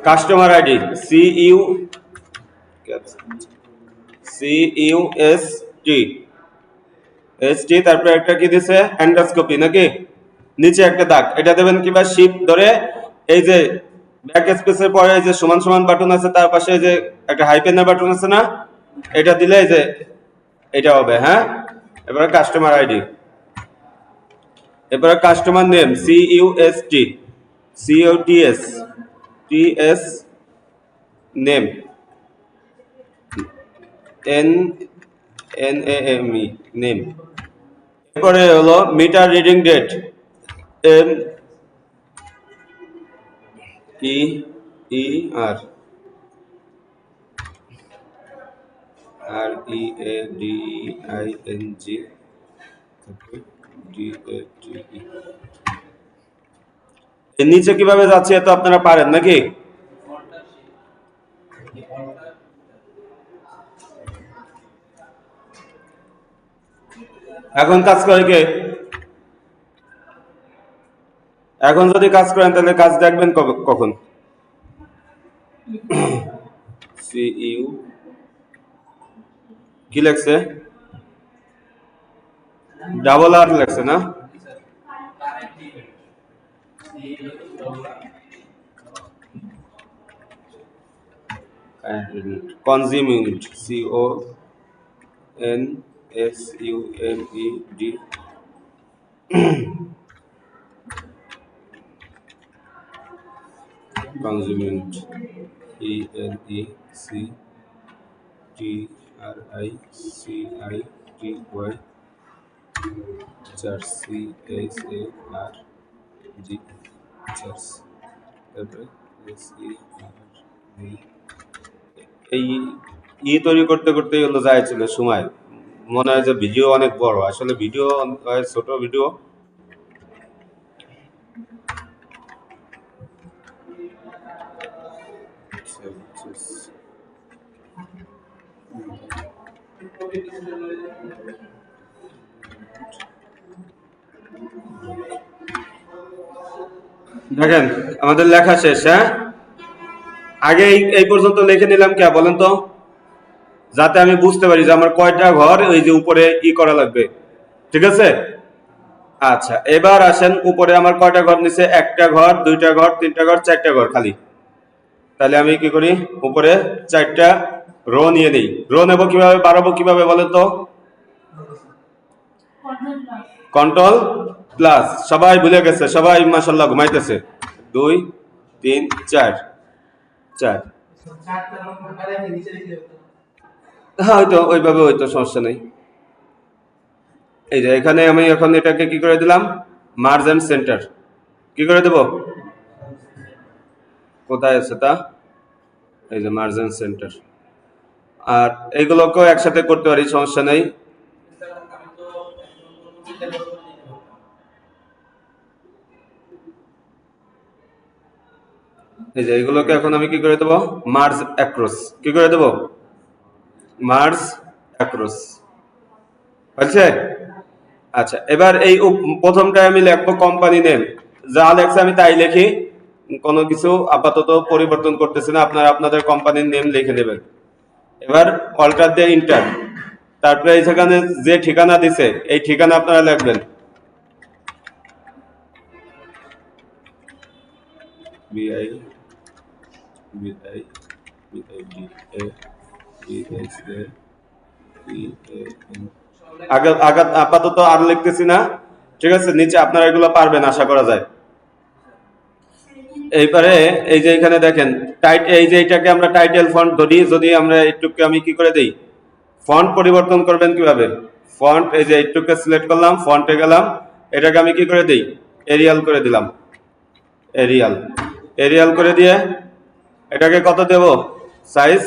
Customer ID CUST তারপরে একটা কি দিছে এন্ডোস্কোপি নাকি নিচে একটা দাগ এটা দেবেন কিবা শিপ ধরে এই যে ব্যাক স্পেসের পরে এই যে সমান সমান বাটন আছে তার পাশে এই যে একটা হাইপেনের বাটন আছে না এটা দিলে এই যে এটা হবে হ্যাঁ এবারে কাস্টমার আইডি এবারে customer name CUST name NAME name এরপরে হলো meter reading date MER READING এর নিচে কিভাবে যাচ্ছে তো আপনারা পারেন নাকি এখন কাজ করে কে এখন যদি কাজ করেন তাহলে কাজ দেখবেন কখন CU কি লেখছে ডাবল আর লেখছে না consuming CONSUMED consuming ENECTRICITY charge CHARG এই তৈরি করতে করতেই হলো যাইছিল সময় মনে হয় যে ভিডিও অনেক বড় আসলে ভিডিও ছোট ভিডিও দেখেন আমাদের লেখা শেষ হ্যাঁ আগে এই পর্যন্ত লিখে নিলাম কে বলেন তো যাতে আমি বুঝতে পারি যে আমার কয়টা ঘর ওই যে উপরে ই করা লাগবে ঠিক আছে আচ্ছা এবার আসেন উপরে আমার কয়টা ঘর নিচে একটা ঘর দুইটা ঘর তিনটা ঘর চারটা ঘর খালি তাহলে আমি কি করি উপরে চারটা রো নিয়ে নেই রো নেব কিভাবে বাড়াবো কিভাবে বলেন তো কন্ট্রোল প্লাস সবাই ভুলে গেছে সবাই মাশাআল্লাহ ঘুমাইতেছে 2 3 4 হ্যাঁ হয়তো ওইভাবে হয়তো সমস্যা নেই এই যে এখানে আমি এখন এটাকে কি করে দিলাম মার্জ এন্ড সেন্টার কি করে দেব কোথায় আছে তা এই যে মার্জ এন্ড সেন্টার আর এইগুলোকেও একসাথে করতে পারি সমস্যা নেই এই যে এগুলোকে এখন আমি কি করে দেব মার্জ অ্যাক্রস কি করে দেব মার্জ অ্যাক্রস বুঝছে আচ্ছা এবার এই প্রথমটা আমি লিখবো কোম্পানি নেম যা লেখছে আমি তাই লিখি কোনো কিছু আপাতত পরিবর্তন করতেছি না আপনারা আপনাদের কোম্পানির নেম লিখে নেবেন এবার অল্টার দিয়ে ইন্টার তারপরে এইখানে যে ঠিকানা দিছে এই ঠিকানা আপনারা লিখবেন আপাতত আর লিখতেছি না ঠিক আছে নিচে আপনারা এগুলো পারবেন আশা করা যায় এইবারে এই যে এখানে দেখেন এই যে এটাকে আমরা টাইটেল ফন্ট ধরি যদি আমরা একটুকে আমি কি করে দেই ফন্ট পরিবর্তন করবেন কিভাবে ফন্ট এই যে একটুকে সিলেক্ট করলাম ফন্টে গেলাম এটাকে আমি কি করে দেই এরিয়াল করে দিলাম এরিয়াল করে দিয়ে এটাকে কত দেব সাইজ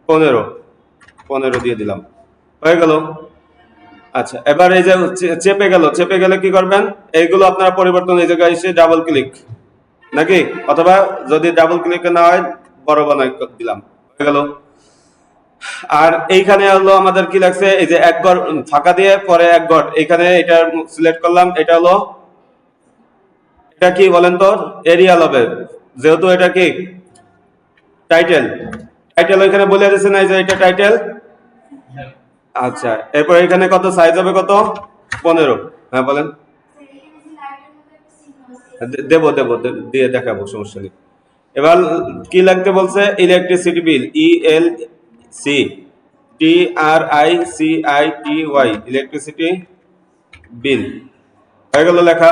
15 দিয়ে দিলাম হয়ে গেল আচ্ছা এবার এই যে চেপে গেলে কি করবেন এইগুলো আপনারা পরিবর্তন এই জায়গায় এসে ডাবল ক্লিক নাকি অথবা যদি ডাবল ক্লিক না হয় বড় বানাই দিলাম হয়ে গেল আর এইখানে হলো আমাদের কি লাগছে এই যে এক ঘর ফাঁকা দিয়ে পরে এক ঘর এখানে এটা সিলেক্ট করলাম এটা হলো এটা কি বলেন তো? এরিয়াল হবে, যেহেতু এটা কি টাইটেল। টাইটেল ওইখানে বলে দিয়েছে না যে এটা টাইটেল। আচ্ছা, এরপর এখানে কত সাইজ হবে? কত? 15। হ্যাঁ বলেন। দেবো দেবো, দিয়ে দেখাবো, সমস্যা নেই। এবার কি লাগতে বলছে? Electricity bill, ELCTRICITY, electricity bill হয়ে গেল লেখা।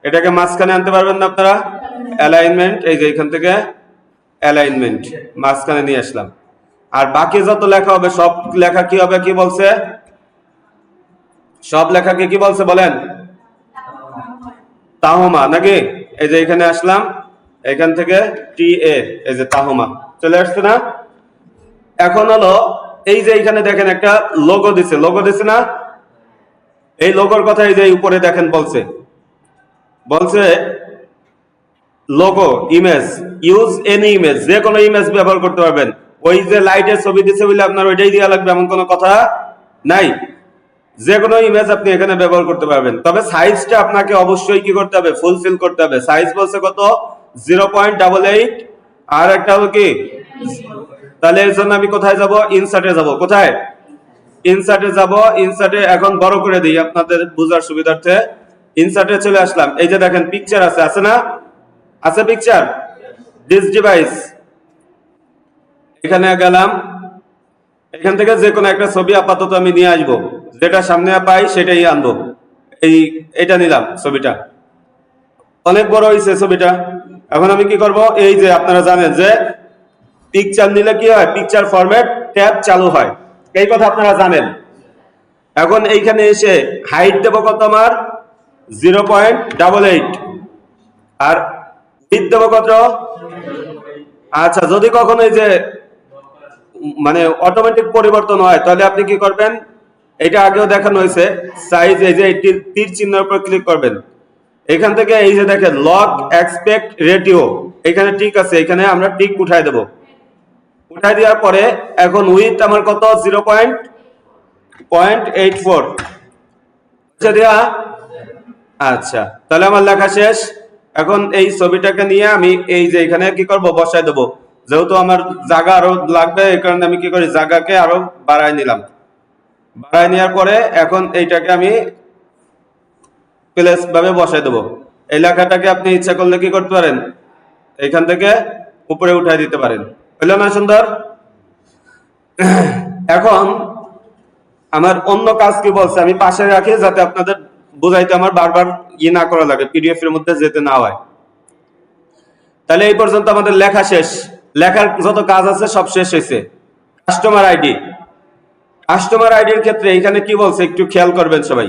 এটাকে মাঝখানে আনতে পারবেন না আপনারা? অ্যালাইনমেন্ট, এই যে এখান থেকে অ্যালাইনমেন্ট মাঝখানে নিয়ে আসলাম। আর বাকি যত লেখা হবে সব লেখা কি হবে? কি বলছে? সব লেখাকে কি বলছে বলেন? তাহমা, নাকি? এই যে এখানে আসলাম, এখান থেকে TA, এই যে তাহমা চলে আসছে না? এখন হলো এই যে এখানে দেখেন একটা লোগো দিছে, লোগো দিছে না? এই লোগোর কথা এই যে উপরে দেখেন বলছে logo image, use any image, যে কোনো ইমেজ ব্যবহার করতে পারবেন। ওই যে লাইটের ছবি দিছে বলে আপনার ওইটাই দেওয়া লাগবে এমন কোনো কথা নাই। যে কোনো ইমেজ আপনি এখানে ব্যবহার করতে পারবেন, তবে সাইজটা আপনাকে অবশ্যই কি করতে হবে? ফুলফিল করতে হবে। সাইজ বলছে কত? 0.88, আর একটা হলো কি? তাহলে এর জন্য আমি কোথায় যাব? ইনসার্টে যাব। কোথায়? ইনসার্টে যাব। ইনসার্টে এখন বড় করে দিই আপনাদের বোঝার সুবিধার্থে। ইনসার্টে চলে আসলাম, এই যে দেখেন পিকচার আছে না? আছে পিকচার, দিস ডিভাইস। এখানে গেলাম, এখান থেকে যে কোনো একটা ছবি আপাতত আমি নিয়ে আসবো, যেটা সামনে পাই সেটাই আনবো। এটা নিলাম, ছবিটা অনেক বড় হয়েছে ছবিটা। এখন আমি কি করব? এই যে আপনারা জানেন যে পিকচার নিলে কি হয়? পিকচার ফরম্যাট ট্যাব চালু হয়, এই কথা আপনারা জানেন। এখন এইখানে এসে হাইট দেবো কত? আমার 0.88, আর উইডথ দেবো কত? আচ্ছা, যদি কখনো এই যে মানে অটোমেটিক পরিবর্তন হয় তাহলে আপনি কি করবেন? এটা আগেও দেখানো হয়েছে, সাইজ, এই যে তীর চিহ্নের উপর ক্লিক করবেন। এখান থেকে এই যে দেখেন লগ এক্সপেক্ট রেটিও, এখানে টিক আছে, এখানে আমরা টিক উঠাই দেব। উঠাই দেওয়ার পরে এখন উইথ আমার কত? 0.84 দেয়া। আচ্ছা, তাহলে আমার লেখা শেষ। এখন এই ছবিটাকে নিয়ে আমি এই যে এখানে কি করব? বসাই দেব। যেহেতু আমার জায়গা আরো লাগবে, এই কারণে আমি কি করি? জায়গাকে আরো বাড়াই নিলাম। বাড়াই নেওয়ার পরে এখন এইটাকে আমি প্লেস ভাবে বসাই দেব। এই লেখাটাকে আপনি ইচ্ছা করলে কি করতে পারেন? এখান থেকে উপরে উঠাই দিতে পারেন। হইল না সুন্দর? এখন আমার অন্য কাজ কি বলছে আমি পাশে রাখি, যাতে আপনাদের বুঝাইতে আমার বারবার না করা লাগে, পিডিএফ এর মধ্যে যেতে না হয়। তাহলে এই পর্যন্ত আমাদের লেখা শেষ। লেখার যত কাজ আছে সব শেষ হয়েছে। কাস্টমার আইডি, কাস্টমার আইডির ক্ষেত্রে এখানে কি বলছে একটু খেয়াল করবেন সবাই।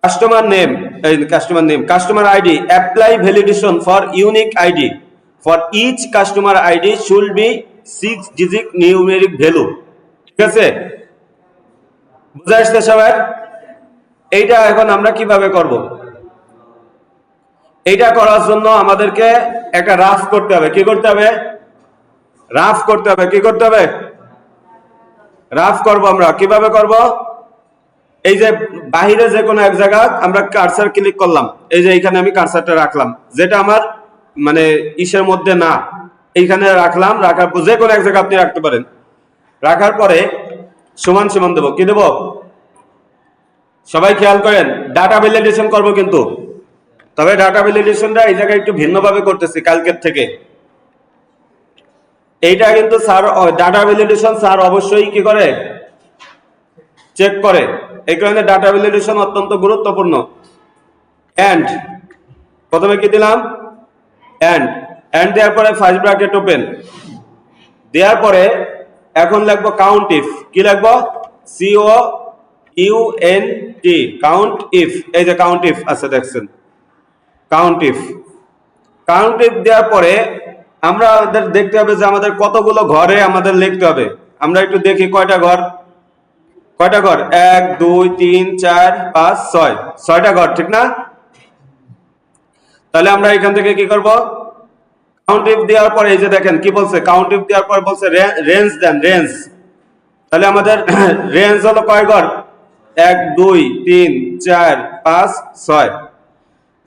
Customer name, customer ID, apply validation for unique ID for each customer ID should be 6 digit numeric value. ঠিক আছে? বুঝা আসছে সবাই? এইটা এখন আমরা কিভাবে করব? এইটা করার জন্য আমাদেরকে একটা রাফ করতে হবে। কি করতে হবে? রাফ করতে হবে। কি করতে হবে? রাফ করব। আমরা কিভাবে করব? এই যে বাহিরে যে কোনো এক জায়গা আমরা কার্সার ক্লিক করলাম, এই যে এখানে আমি কার্সারটা রাখলাম, যেটা আমার মানে ইসের মধ্যে না, এইখানে রাখলাম। রাখার পর যে কোনো এক জায়গা আপনি রাখতে পারেন। রাখার পরে সমান সমান দেবো। কি দেবো? সবাই খেয়াল করেন, ডাটা ভ্যালিডেশন করব কিন্তু, তবে ডাটা ভ্যালিডেশনটা এই জায়গায় একটু ভিন্নভাবে করতেছি কালকের থেকে। এইটা কিন্তু স্যার ডাটা ভ্যালিডেশন স্যার অবশ্যই কি করে? চেক করে। এই কারণে ডাটা ভ্যালিডেশন অত্যন্ত গুরুত্বপূর্ণ। এন্ড, প্রথমে কি দিলাম? এন্ড। এন্ড দেওয়ার পরে ফার্স্ট ব্র্যাকেট ওপেন দেওয়ার পরে এখন লিখবো কাউন্ট ইফ। কি লিখবো? COUNT, count if. এই যে কাউন্ট ইফ আছে দেখছেন, কাউন্ট ইফ। কাউন্ট ইফ দেওয়ার পরে আমরা দেখতে হবে যে আমাদের কতগুলো ঘরে আমাদের লিখতে হবে। আমরা একটু দেখি কয়টা ঘর। কয়টা ঘর? 1 2 3 4 5 6, 6টা ঘর, ঠিক না? তাহলে আমরা এখান থেকে কি করব? কাউন্ট ইফ দেওয়ার পরে এই যে দেখেন কি বলছে, কাউন্ট ইফ দেওয়ার পর বলছে রেঞ্জ দেন, রেঞ্জ। তাহলে আমাদের রেঞ্জ হলো কয় ঘর? 1 2 3 4 5 6।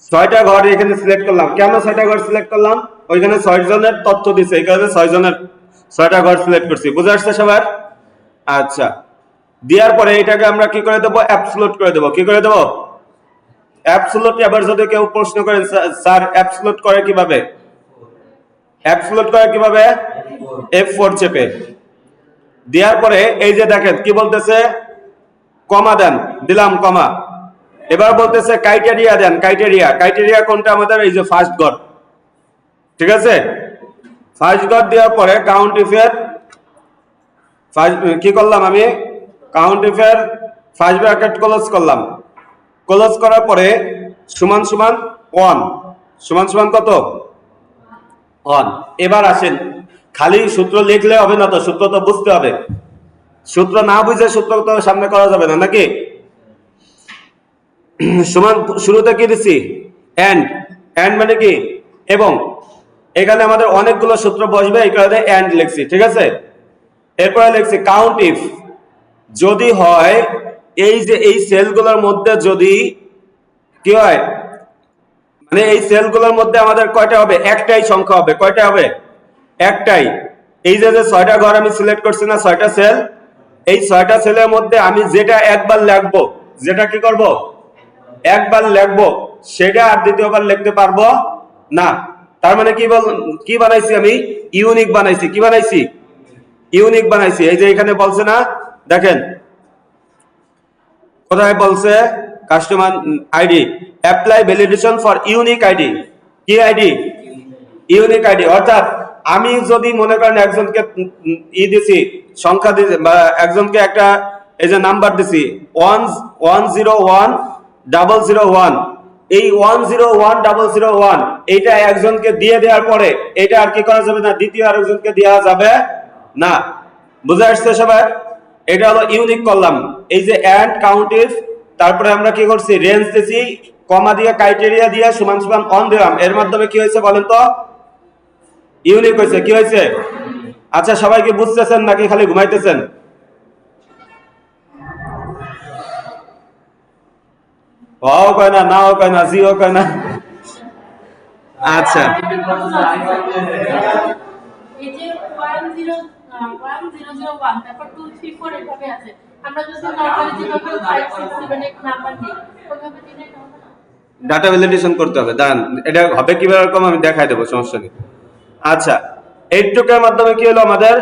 ছয়টা ঘর এখানে সিলেক্ট করলাম। কেন ছয়টা ঘর সিলেক্ট করলাম? ওইখানে 6 জনের তথ্য দিছে, এই কারণে 6 জনের 6টা ঘর সিলেক্ট করছি। বুঝে আসছে সবার? আচ্ছা, দেওয়ার পরে এটাকে আমরা কি করে দেবো? অ্যাবসলিউট করে দেবো। কি করে দেবো? অ্যাবসলিউট। এবার যদি কেউ প্রশ্ন করেন স্যার অ্যাবসলিউট করে কিভাবে? অ্যাবসলিউট করে কিভাবে? F4 চেপে। দেওয়ার পরে এই যে দেখেন কি বলতেছে, কমা দেন, দিলাম কমা। এবার বলতেছে ক্রাইটেরিয়া দেন, ক্রাইটেরিয়া। ক্রাইটেরিয়া কোনটা আমাদের? এই যে ফার্স্ট গড়, ঠিক আছে? ফার্স্ট গড় দেওয়ার পরে কাউন্ট ইফের কি করলাম আমি? কাউন্ট ইফের ফার্স্ট ব্র্যাকেট ক্লোজ করলাম। ক্লোজ করার পরে সমান সমান 1, সমান সমান কত? 1। এবার আসেন, খালি সূত্র লিখলে হবে না তো, সূত্র তো বুঝতে হবে। সূত্র না বুঝে সূত্র তো সামনে করা যাবে না, নাকি? সমান শুরুতে কি দিছি? এন্ড। এন্ড মানে কি? এবং। এখানে আমাদের অনেকগুলো সূত্র বসবে, এই কারণে এন্ড লিখছি, ঠিক আছে? এরপরে লিখছি কাউন্ট ইফ, যদি হয় এই যে এই সেলগুলোর মধ্যে যদি কি হয়, মানে এই সেলগুলোর মধ্যে আমাদের কয়টা হবে? একটাই সংখ্যা হবে। কয়টা হবে? একটাই। এই যে 6টা ঘর আমি সিলেক্ট করছি না, 6টা সেল, এই 6টা সেলের মধ্যে আমি যেটা একবার লিখবো, যেটা কি করব? একবার লিখবো, সেটা আর দ্বিতীয়বার লিখতে পারবো না। তার মানে কি বানাইছি আমি? ইউনিক বানাইছি। কি বানাইছি? ইউনিক বানাইছি। এই যে এখানে বলছে না, দেখেন কোথায় বলছে? Customer ID apply validation for unique ID. কি আইডি? Unique ID. অর্থাৎ আমি যদি মনে করেন একজনকে দিছি, সংখ্যা দিছি, বা একজনকে একটা এই যে নাম্বার দিছি 101,001, এই 101,001 এইটা একজনকে দিয়ে দেওয়ার পরে এটা আর কি করা যাবে না? দ্বিতীয় আরেকজনকে দেওয়া যাবে না। বুঝে আসছে সবাই? এটা হলো ইউনিক করলাম। এই যে এন্ড কাউন্ট ইফ, তারপরে আমরা কি করছি? রেঞ্জ দিছি, কমা দিয়ে ক্রাইটেরিয়া দিয়ে সমান সমান অন দিলাম। এর মাধ্যমে কি হয়েছে বলেন তো? ইউনিক হয়েছে। কি হয়েছে? আচ্ছা, সবাই কি বুঝতেছেন নাকি খালি ঘুমাইতেছেন? ও কয় না, নাও কয় না, জিও কয় না। আচ্ছা, এই যে 1001 তারপর 234 এভাবে আছে, আমরা যদি নরমালি যেভাবে 5 6 7 8 নাম্বার দিই ওইভাবে দিলে এটা হবে না? ডাটা ভ্যালিডেশন করতে হবে। দাঁড়ান, এটা হবে কিভাবে এরকম আমি দেখাই দেবো, সমস্যা নেই। আচ্ছা, এইটুকের মাধ্যমে কি হলো আমাদের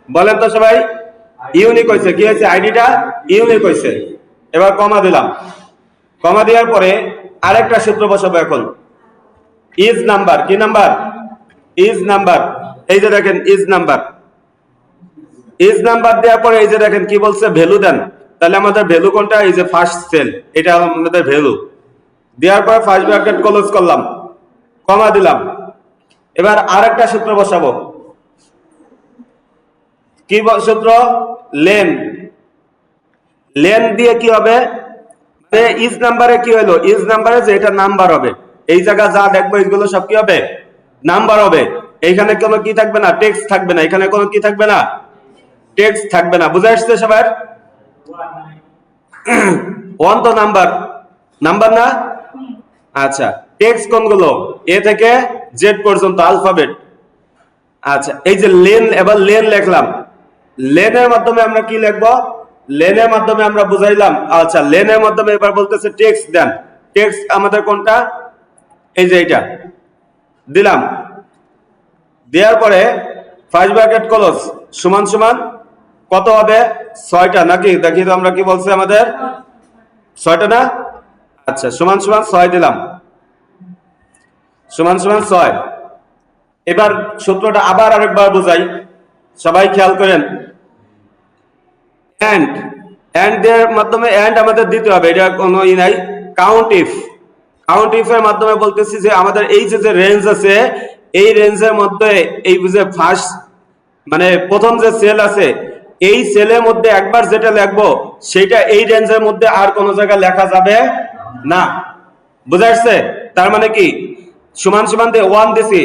বলেন তো সবাই? ইউনিক হয়েছে। কি হয়েছে? আইডিটা ইউনিক হয়েছে। এবার কমা দিলাম। কমা দেওয়ার পরে আরেকটা সূত্র বসাবো এখন, ইজ নাম্বার। কি নাম্বার? Is number. এই যে দেখেন ইজ নাম্বার। ইজ নাম্বার দেওয়ার পরে এই যে দেখেন কি বলছে? ভ্যালু দেন। তাহলে আমাদের ভ্যালু কোনটা? এই যে ফার্স্ট সেল, এটা আমাদের ভ্যালু। দেওয়ার পরে ফার্স্ট ব্র্যাকেট ক্লোজ করলাম, কমা দিলাম। এবার আরেকটা সূত্র বসাবো। কি সূত্র? লেন। লেন দিয়ে কি হবে? ইজ নাম্বারে কি হলো? ইজ নাম্বারে যে এটা নাম্বার হবে, এই জায়গা যা দেখবো এগুলো সব কি হবে? নাম্বার হবে। এইখানে কোনো কি থাকবে না? টেক্সট থাকবে না। এখানে কোনো কি থাকবে না? টেক্সট থাকবে না। বুঝে আসছে সবার? ওয়ান তো নাম্বার, নাম্বার না? আচ্ছা, টেক্সট কোনগুলো? এ থেকে জেড পর্যন্ত আলফাবেট। আচ্ছা, এই যে লেন, এবার লেন লিখলাম। লেনের মাধ্যমে আমরা কি লিখবো? লেনের মাধ্যমে আমরা বুঝাইলাম। আচ্ছা, লেনের মাধ্যমে এবার বলতেছে টেক্সট দেন। টেক্সট আমাদের কোনটা? এই যে এটা দিলাম। দেওয়ার পরে ফার্স্ট ব্র্যাকেট ক্লোজ সমান সমান কত হবে? 6টা নাকি? দেখি তো আমরা কি বলছে আমাদের? 6টা না? আচ্ছা, সমান সমান 6 দিলাম, সমান সমান 6। এবার সূত্রটা আবার আরেকবার বুঝাই, সবাই খেয়াল করেন। এন্ড, এন্ড এর মাধ্যমে এন্ড আমাদের দিতে হবে, এটা কোনো ই নাই। কাউন্ট ইফ, কাউন্ট ইফ এর মাধ্যমে বলতেছি যে আমাদের এই যে রেঞ্জ আছে, এই রেঞ্জের মধ্যে এই যে ফার্স্ট মানে প্রথম যে সেল আছে, এই সেলের মধ্যে একবার যেটা লিখবো সেটা এই রেঞ্জের মধ্যে আর কোন জায়গায় লেখা যাবে না। বুঝা আসছে? তার মানে কি? সমান সমান দিয়ে 1 দিছি,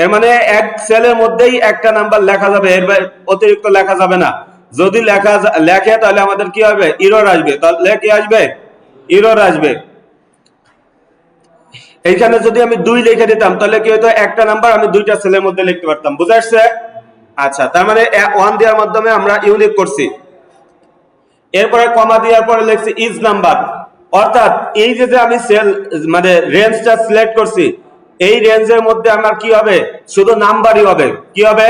এর মানে এক সেলের মধ্যেই একটা নাম্বার লেখা যাবে, এর অতিরিক্ত লেখা যাবে না। যদি লেখে তাহলে আমাদের কি হবে? এরর আসবে। তাহলে কি আসবে? এরর আসবে। এইখানে যদি আমি 2 লিখে দিতাম তাহলে কি হতো, একটা নাম্বার আমি দুইটা সেলের মধ্যে লিখতে পারতাম। বুঝা আসছে? আচ্ছা, তার মানে 1 দেওয়ার মাধ্যমে আমরা ইউনিক করছি। এরপরে কমা দেওয়ার পরে লিখছি ইজ নাম্বার, অর্থাৎ এই যে আমি সেল মানে রেঞ্জটা সিলেক্ট করছি, এই রেঞ্জের মধ্যে আমার কি হবে, শুধু নাম্বারই হবে। কি হবে?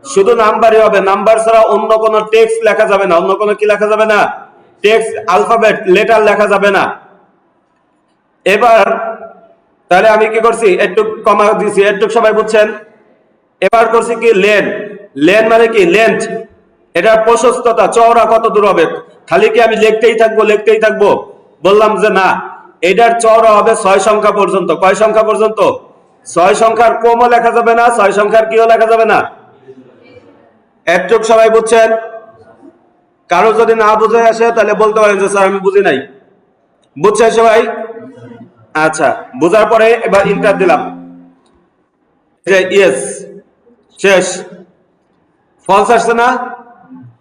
শুধু নাম্বারই হবে। নাম্বার ছাড়া অন্য কোনো টেক্সট লেখা যাবে না। অন্য কোনো কি লেখা যাবে না? টেক্সট, আলফাবেট, লেটার লেখা যাবে না। এবার তাহলে আমি কি করছি, একটু কমা দিছি, একটু সবাই বুঝছেন? এবার করছি কি লেন। লেন মানে কি, লেন্থ, এটা প্রশস্ততা, চওড়া কত দূর হবে। খালি কি আমি লিখতেই থাকবো? বললাম যে না, এটার চওড়া হবে 6 সংখ্যা পর্যন্ত। কয় সংখ্যা পর্যন্ত? 6 সংখ্যার কমও লেখা যাবে না, 6 সংখ্যার কিও লেখা যাবে না। একটু সবাই বুঝছেন? কারো যদি না বুঝে আসে তাহলে বলতে পারেন যে স্যার আমি বুঝি নাই। বুঝছেন সবাই? আচ্ছা, বুঝার পরে এবার ইন্টার দিলাম, ইয়েস, শেষ। ফলস আসছে না?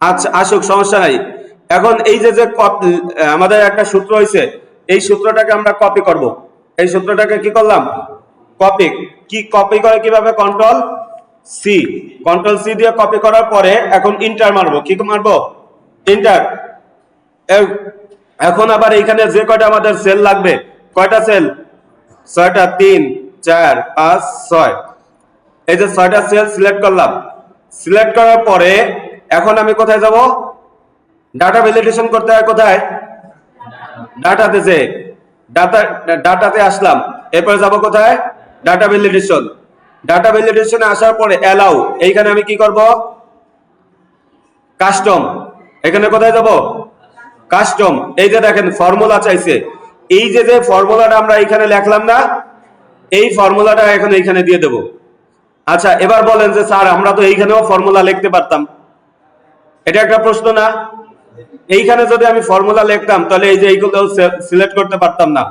আচ্ছা, আসুক, সমস্যা নাই। এখন এই যে আমাদের একটা সূত্র হয়েছে, এই সূত্রটাকে আমরা কপি করব। এই সূত্রটাকে কি করলাম? কপি। কি কপি করে কিভাবে? সি কন্ট্রোল সি দিয়ে কপি করার পরে এখন ইন্টার মারবো। কি মারবো? ইন্টার। এখন আবার এইখানে যে কয়টা আমাদের সেল লাগবে, কয়টা সেল? 6টা, 3, 4, 5, 6। এই যে 6টা সেল সিলেক্ট করলাম। সিলেক্ট করার পরে এখন আমি কোথায় যাব? ডাটা ভ্যালিডেশন করতে হয় কোথায়? ডাটাতে। যে ডাটাতে আসলাম, এরপরে যাব কোথায়? Data validation. ডাটা ভ্যালিডেশনে আসার পরে অ্যালাউ, এইখানে আমি কি করব? কাস্টম। এখানে কোথায় যাব? কাস্টম। এই যে দেখেন ফর্মুলা চাইছে, এই যে ফর্মুলাটা আমরা এখানে লিখলাম না, এই ফর্মুলাটা এখন এইখানে দিয়ে দেব। আচ্ছা, এবার বলেন যে স্যার আমরা তো এইখানেও ফর্মুলা লিখতে পারতাম। এটা একটা প্রশ্ন না? এইখানে যদি আমি ফর্মুলা লিখতাম তাহলে এই যে এইগুলো সিলেক্ট করতে পারতাম না।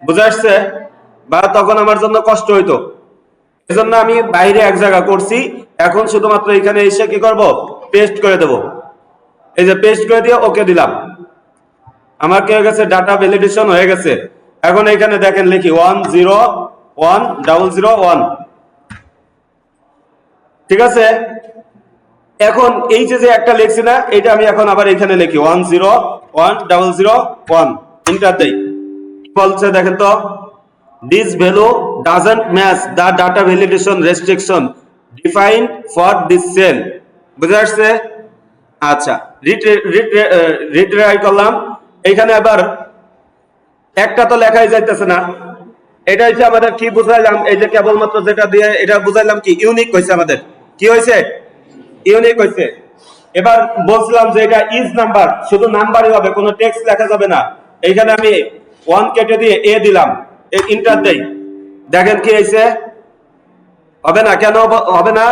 বুঝে আসছে? বা তখন আমার জন্য কষ্ট হইতো। এজন্য আমি বাইরে এক জায়গা করছি, এখন শুধুমাত্র এখানে এসে কি করব? পেস্ট করে দেব। এই যে পেস্ট করে দিয়ে ওকে দিলাম, আমার কি হয়ে গেছে? ডাটা ভ্যালিডেশন হয়ে গেছে। এখন এখানে দেখেন লিখি 101001। ঠিক আছে? এখন এই যে একটা লিখছি না, এটা আমি এখন আবার এখানে লিখি 101001। এন্টার দেই। বলছে দেখেন তো, this value doesn't match the data validation restriction defined for this cell. বুঝে আসছে? আচ্ছা, রিট্রাই করলাম। এখানে আবার একটা তো লেখাই যাইতেছে না। এটা হচ্ছে আমাদের কি বুঝাইলাম, এই যে কেবলমাত্র যেটা দিয়ে এটা বুঝাইলাম কি ইউনিক হয়েছে। আমাদের কি হয়েছে? ইউনিক হয়েছে। এবার বলছিলাম যে এটা ইজ নাম্বার, শুধু নাম্বারই হবে, কোনো টেক্সট লেখা যাবে না। এইখানে আমি 1 কেটে দিয়ে এ দিলাম, ইন্টার দেই। দেখেন কি হয়েছে? হবে না কেন? হবে না,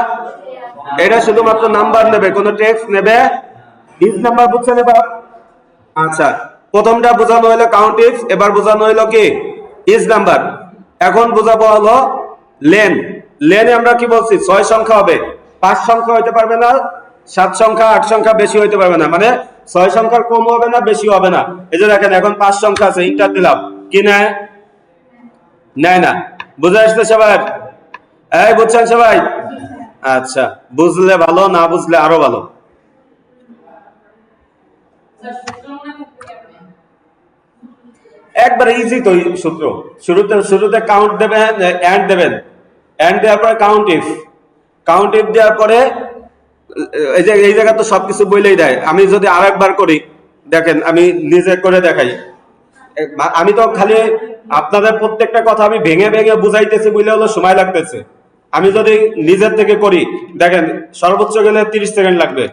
এটা শুধুমাত্র নাম্বার নেবে, কোনো টেক্সট নেবে। ইজ নাম্বার বুঝছেন এবার? আচ্ছা, প্রথমটা বোঝানো হলো কাউন্ট ইফ, এবার বোঝানো হলো কি ইজ নাম্বার। এখন বোঝাবো হলো লেন। লেনে আমরা কি বলছি? 6 সংখ্যা হবে, 5 সংখ্যা হইতে পারবে না, 7 সংখ্যা, 8 সংখ্যা বেশি হইতে পারবে না। মানে 6 সংখ্যার কম হবে না, বেশি হবে না। এই যে দেখেন এখন 5 সংখ্যা আছে, ইন্টার দিলাম, কি নেয়? নেয় না। বুঝে আসছে সবাই? এই বুঝছেন সবাই? আচ্ছা, বুঝলে ভালো, না বুঝলে আরো ভালো। একবার ইজি তো সূত্র। শুরুতে কাউন্ট দেবেন, এন্ড দেবেন, এন্ড দেওয়ার পরে কাউন্ট ইফ দেওয়ার পরে এই জায়গা তো সবকিছু বইলেই দেয়। আমি যদি আরেকবার করি, দেখেন আমি নিজে করে দেখাই। আমি তো খালি আপনাদের প্রত্যেকটা কথা আমি ভেঙে ভেঙে বুঝাইতেছি বলে হলো সময় লাগতেছে। আমি যদি নিজের থেকে করি, দেখেন সর্বোচ্চ গেলে 30 সেকেন্ড লাগবে।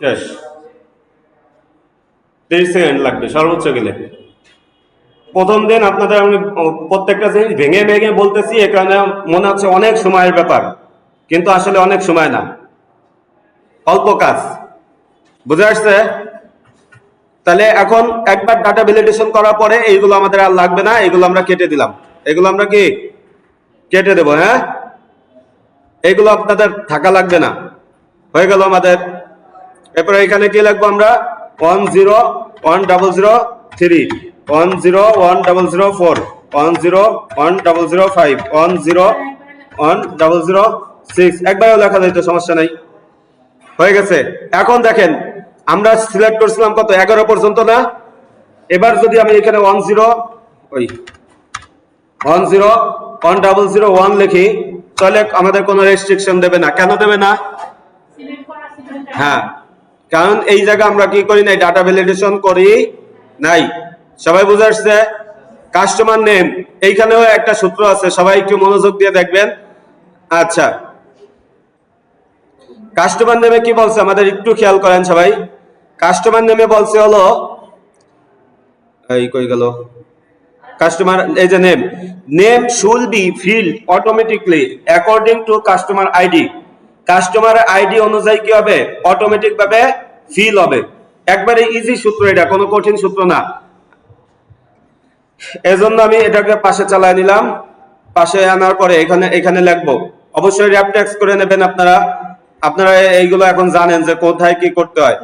শেষ। 30 সেকেন্ড লাগবে সর্বোচ্চ গেলে। প্রথম দিন আপনাদের আমি প্রত্যেকটা জিনিস ভেঙে ভেঙে বলতেছি, এখানে মনে হচ্ছে অনেক সময়ের ব্যাপার, কিন্তু আসলে অনেক সময় না, অল্প কাজ। বুঝে আসছে? তাহলে এখন একবার ডাটা ভ্যালিডেশন করার পরে এইগুলো আমাদের আর লাগবে না, এগুলো আমরা কেটে দিলাম। এগুলো আমরা কি কেটে দেবো? হ্যাঁ, এগুলো আপনাদের থাকা লাগবে না, হয়ে গেল আমাদের। এরপরে এখানে কি লিখবো আমরা? 101,003, 101,004, 101,005, 101,006, একবারও লেখা যাইতো, সমস্যা নাই। হয়ে গেছে। এখন দেখেন আমরা সিলেক্ট করছিলাম কত? 11 পর্যন্ত না? এবার যদি আমি এখানে 101,001 লিখি, তাহলে আমাদের কোনো রেস্ট্রিকশন দেবে না। কেন দেবে না? হ্যাঁ, কারণ এই জায়গা আমরা কি করি নাই? ডাটা ভ্যালিডেশন করি নাই। সবাই বুঝে আসছে? কাস্টমার নেম, এইখানেও একটা সূত্র আছে, সবাই একটু মনোযোগ দিয়ে দেখবেন। আচ্ছা, কাস্টমার নেমে কি বলছে আমাদের একটু খেয়াল করেন সবাই। কাস্টমার নেমে বলছে হলো, এই কই গেল কাস্টমার, এই যে name should be field automatically according to customer ID. Customer ID অনুযায়ী কি হবে? অটোমেটিক ভাবে ফিল হবে। একবারে ইজি সূত্র, এটা কোনো কঠিন সূত্র না। এজন্য আমি এটাকে পাশে চালায় নিলাম। পাশে আনার পরে এখানে লিখবো। অবশ্যই র্যাপ টেক্সট করে নেবেন আপনারা। আপনারা এইগুলো এখন জানেন যে কোথায় কি করতে হয়।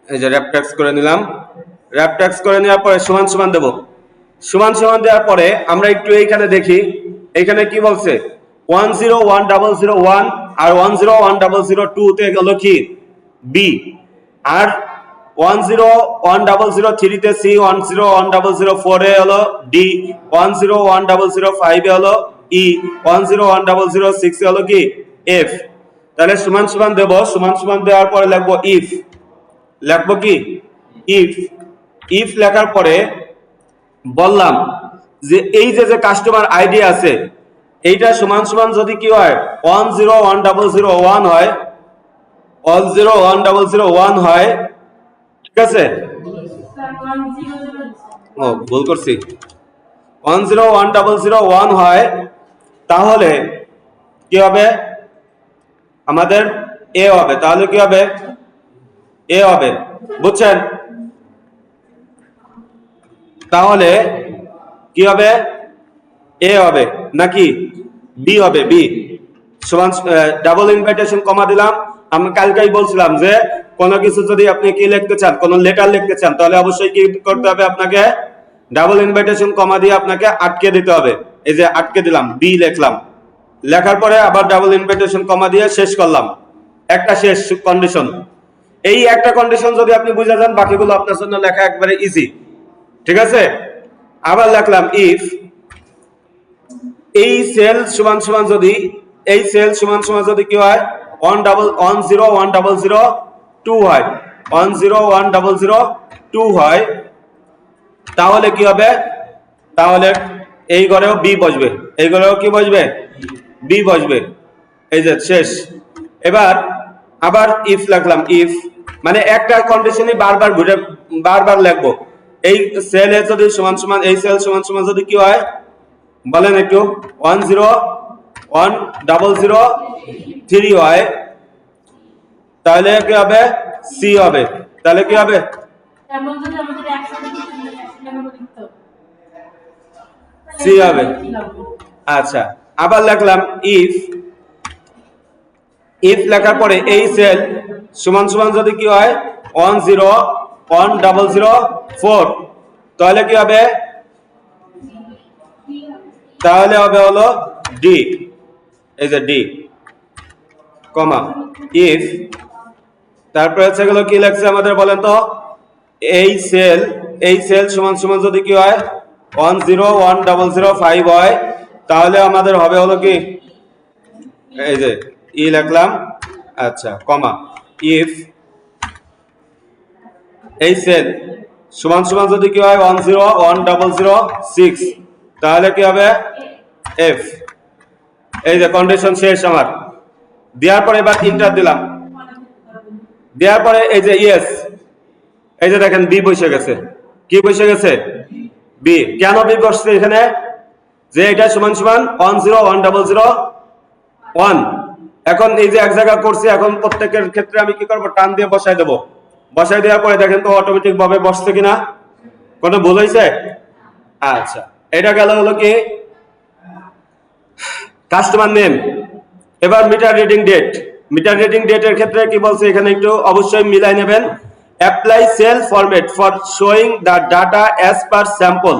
এই যে র্যাপ টেক্সট করে নিলাম। র্যাপ টেক্সট করে নেওয়ার পরে সমান সমান দেব। সমান সমান দেওয়ার পরে আমরা একটু এইখানে দেখি, এইখানে কি বলছে? 101,001 আর 101,002 তে গেল কি? বি। আর 101,003 তে সি, 101,004 এ হলো ডি, 101,005 এ হলো ই, 101,006 এ হলো কি? এফ। তাহলে সমান সমান দেব। সমান সমান দেওয়ার পরে লিখবো ইফ। লিখবো কি? ইফ। ইফ লেখার পরে বললাম যে এই যে কাস্টমার আইডি আছে, এইটা সমান সমান যদি কি হয়? 101,001 হয়, 101,001 হয়, ঠিক আছে? ও, ভুল করছি। 101,001 হয়, তাহলে কি হবে? আমাদের এ হবে। তাহলে কি হবে? এ হবে। বুঝছেন? তাহলে কি হবে? এ হবে নাকি বি হবে? বি সমান ডাবল ইনভাইটেশন কমা দিলাম। আমি কালকেই বলছিলাম যে কোনো কিছু যদি আপনি কি লিখতে চান, কোনো লেটার লিখতে চান, তাহলে অবশ্যই কি করতে হবে? আপনাকে ডাবল ইনভাইটেশন কমা দিয়ে আপনাকে আটকে দিতে হবে। এই যে আটকে দিলাম, বি লিখলাম। লেখার পরে আবার ডাবল ইনভাইটেশন কমা দিয়ে শেষ করলাম। একটা শেষ কন্ডিশন। এই একটা কন্ডিশন যদি আপনি বুঝে যান, বাকিগুলো আপনার জন্য লেখা একবারে ইজি। ঠিক আছে? আবার লিখলাম ইফ এই সেল সমান সমান যদি, এই সেল সমান সমান যদি কি হয়? 101,002 হয়, 101,002 হয়, তাহলে কি হবে? তাহলে এই ঘরেও বি বসবে, এই ঘরেও কি বসবে? বি বসবে। এই যে শেষ। এবার আবার ইফ লিখলাম। ইফ মানে একটা কন্ডিশনই বারবার ঘুরে বারবার লিখবো। এই সেলে যদি সমান সমান, এই সেল সমান সমান যদি কি হয় বলেন একটু? 101,003 হয়, তাহলে কি হবে? সি হবে। তাহলে কি হবে? সি হবে। আচ্ছা, আবার লিখলাম ইফ। ইফ লেখার পরে এই সেল সমান সমান যদি কি হয়? 101,004, তাহলে কি হবে? তাহলে হবে হলো ডি। এই যে ডি কমা ইফ। তারপরে হচ্ছে গেল কি লাগছে আমাদের বলেন তো? এই সেল সমান সমান যদি কি হয়? 101,005 হয়, তাহলে আমাদের হবে হলো কি? এই যে ই লিখলাম। আচ্ছা, কমা ইফ এই সেল সমান সমান যদি কি হয় 101,006 তাহলে কি হবে এফ। এই যে কন্ডিশন শেষ আমার। দেওয়ার পরে এবার ইন্টার দিলাম, দেওয়ার পরে এই যে ইয়েস, এই যে দেখেন বি বসে গেছে। কি বসে গেছে? বি। কেন বি বসছে এখানে? যে এটা সমান সমান 101,001। এখন এই যে এক জায়গা করছি, এখন প্রত্যেকের ক্ষেত্রে আমি কি করবো? টান দিয়ে বসাই দেবো। বসাই দেওয়ার পরে দেখেন তো অটোমেটিক ভাবে বসছে কিনা, কোনো ভুল হয়েছে? আচ্ছা, এটা গেল হলো কি কাস্টমার নেম। এবার meter reading date. Meter reading ডেটের ক্ষেত্রে কি বলছে এখানে একটু অবশ্যই মিলাই নেবেন। Apply cell format for showing the data as per sample.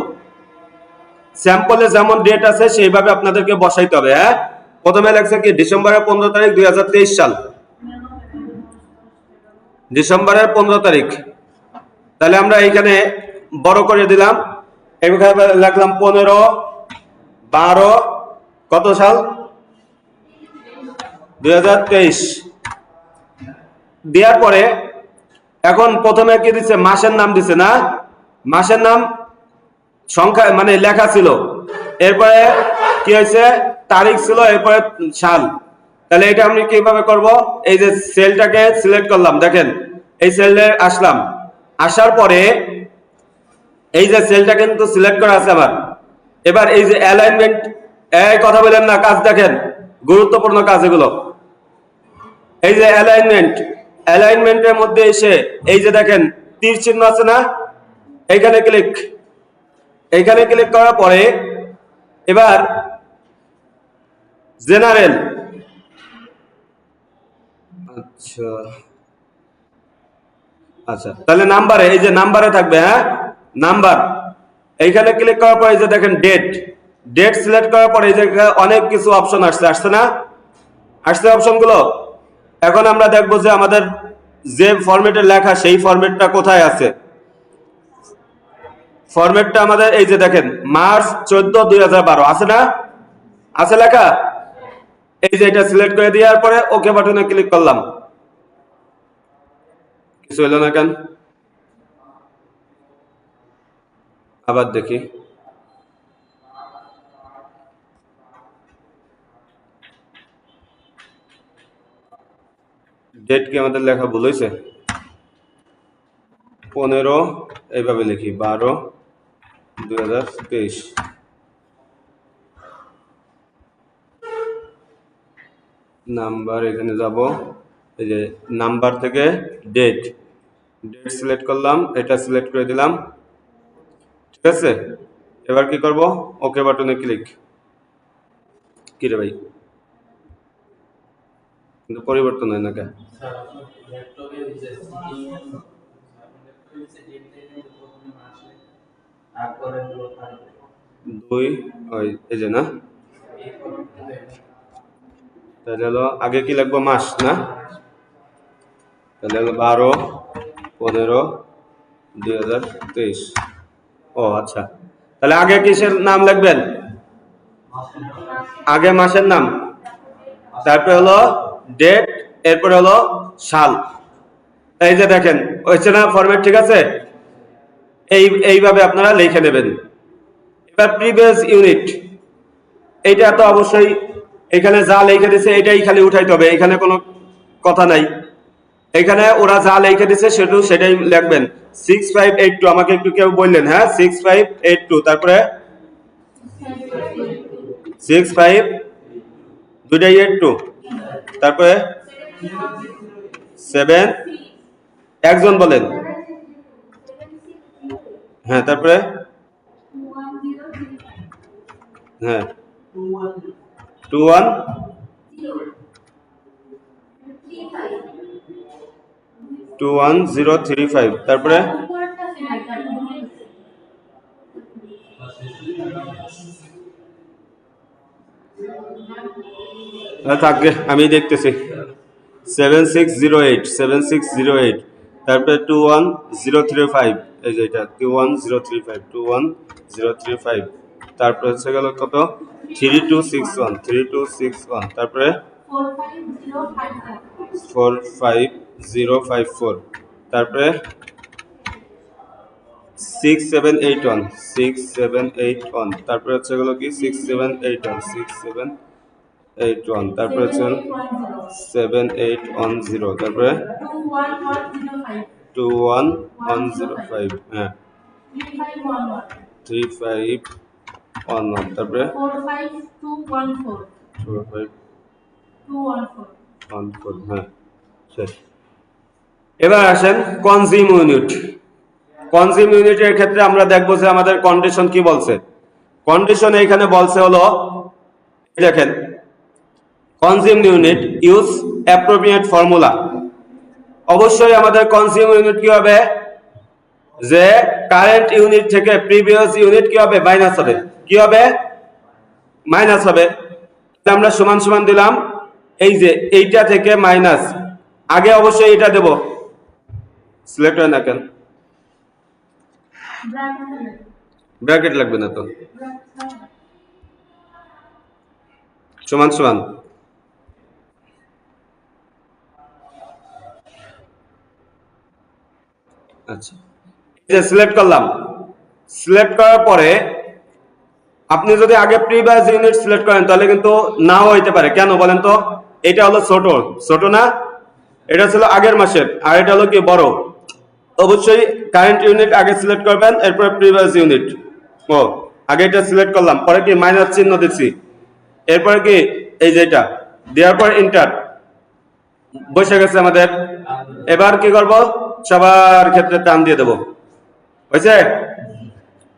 স্যাম্পলে যেমন ডেট আছে সেইভাবে আপনাদেরকে বসাইতে হবে। হ্যাঁ, প্রথমে লেখছে কি ডিসেম্বরের 15 তারিখ 2023 সাল, ডিসেম্বরের 15 তারিখ। তাহলে আমরা এইখানে বড় করে দিলাম, এখানে লিখলাম 15/12 কত সাল? 2023। দেওয়ার পরে এখন প্রথমে কি দিচ্ছে? মাসের নাম দিছে না? মাসের নাম সংখ্যা মানে লেখা ছিল, এরপরে কি হয়েছে? তারিখ ছিল, এরপরে সাল। তাহলে এটা আমি কিভাবে করব? এই যে সেলটাকে সিলেক্ট করলাম, দেখেন এই সেলে আসলাম, আসার পরে এই যে সেলটা কিন্তু সিলেক্ট করা আছে আমার। এবার এই যে অ্যালাইনমেন্ট, এই কথা বলেন না, কাজ দেখেন, গুরুত্বপূর্ণ কাজ এগুলো। এই যে অ্যালাইনমেন্ট, অ্যালাইনমেন্টের মধ্যে এসে এই যে দেখেন তীর চিহ্ন আছে না? এইখানে ক্লিক, এইখানে ক্লিক করার পরে এবার জেনারেল, আচ্ছা আচ্ছা, তাহলে নাম্বারে, এই যে নাম্বারে থাকবে, হ্যাঁ নাম্বার। এইখানে ক্লিক করার পরে এই যে দেখেন ডেট, ডেট সিলেক্ট করার পরে এই যে অনেক কিছু অপশন আসছে, আসছে না? আসছে অপশনগুলো। এখন আমরা দেখবো যে আমাদের যে ফরম্যাটে লেখা সেই ফরম্যাটটা কোথায় আছে। ফরম্যাটটা আমাদের এই যে দেখেন মার্চ 14 2012 আছে না? আছে লেখা? এই যে এটা সিলেক্ট করে দেওয়ার পরে ওকে বাটনে ক্লিক করলাম, কিছু হলো না কেন? আবার দেখি, ডেট কি আমাদের লেখা ভুল হয়েছে? 15 এইভাবে লিখি 12/2023। নাম্বার এখানে যাব, এই যে নাম্বার থেকে ডেট, ডেট সিলেক্ট করলাম, এটা সিলেক্ট করে দিলাম, ঠিক আছে। এবার কি করব? ওকে বাটনে ক্লিক। কি রে ভাই, কিন্তু পরিবর্তন হয় না কেন? দুই, ওই এই যে না, তাহলে হলো আগে কি লিখবো? মাস না? তাহলে হলো 12/15/2023। ও আচ্ছা, তাহলে আগে কিসের নাম লিখবেন? আগে মাসের নাম, তারপরে হলো ডেট, এরপরে হলো সাল। এই যে দেখেন হচ্ছে না ফরম্যাট, ঠিক আছে। এইভাবে আপনারা লিখে নেবেন। এবার প্রিভিয়াস ইউনিট, এইটা তো অবশ্যই এখানে যা লিখে দিছে এটাই খালি উঠাইতে হবে, এখানে কোনো কথা নাই। এখানে ওরা যা লিখে দিছে সেটাই লিখবেন। 6582 আমাকে একটু কেউ বললেন, হ্যাঁ 6582, তারপরে 65 দুইটাই 82, তারপরে 7 একজন বলেন, হ্যাঁ তারপরে হ্যাঁ 21035, তারপরে থাকবে আমি দেখতেছি। 7608, তারপরে 21035, এই যে এটা 21035, তারপরে হচ্ছে গেল কত? 3261, তারপরে 45054, তারপরে 6781 6781 তারপরে হচ্ছে হলো কি 6781 6781 তারপরে হচ্ছে 7810 তারপরে 21105 হ্যাঁ 3511 তারপরে 4514 হ্যাঁ শেষ। এবার আসেন কনজিউম ইউনিট। কনজিউম ইউনিটের ক্ষেত্রে আমরা দেখবো যে আমাদের কন্ডিশন কি বলছে। কন্ডিশন এখানে বলছে হলো দেখেন consume unit use appropriate formula. অবশ্যই আমাদের কনজিউম ইউনিট কি হবে যে কারেন্ট ইউনিট থেকে প্রিভিয়াস ইউনিট কি হবে মাইনাস হবে, কি হবে মাইনাস হবে। আমরা সমান সমান দিলাম এই যে এইটা থেকে মাইনাস, আগে অবশ্যই এটা দেব, সিলেক্ট হয় না কেন, ব্র্যাকেট লাগবে না তো, সমান সমান আচ্ছা এই যে সিলেক্ট করলাম। সিলেক্ট করার পরে আপনি যদি আগে প্রিভিয়াস ইউনিট সিলেক্ট করেন তাহলে কিন্তু নাও হইতে পারে। কেন বলেন তো? এটা হলো ছোট ছোট না, এটা ছিল আগের মাসের, আর এটা হলো কি বড়। অবশ্যই কারেন্ট ইউনিট আগে সিলেক্ট করবেন, এরপর প্রিভিয়াস ইউনিট। ও আগে এটা সিলেক্ট করলাম, পরে কি মাইনাস চিহ্ন দিচ্ছি, এরপরে কি এই যেটা দেওয়ার পর ইন্টার বসে গেছে আমাদের। এবার কি করব, সবার ক্ষেত্রে টান দিয়ে দেব, হয়েছে।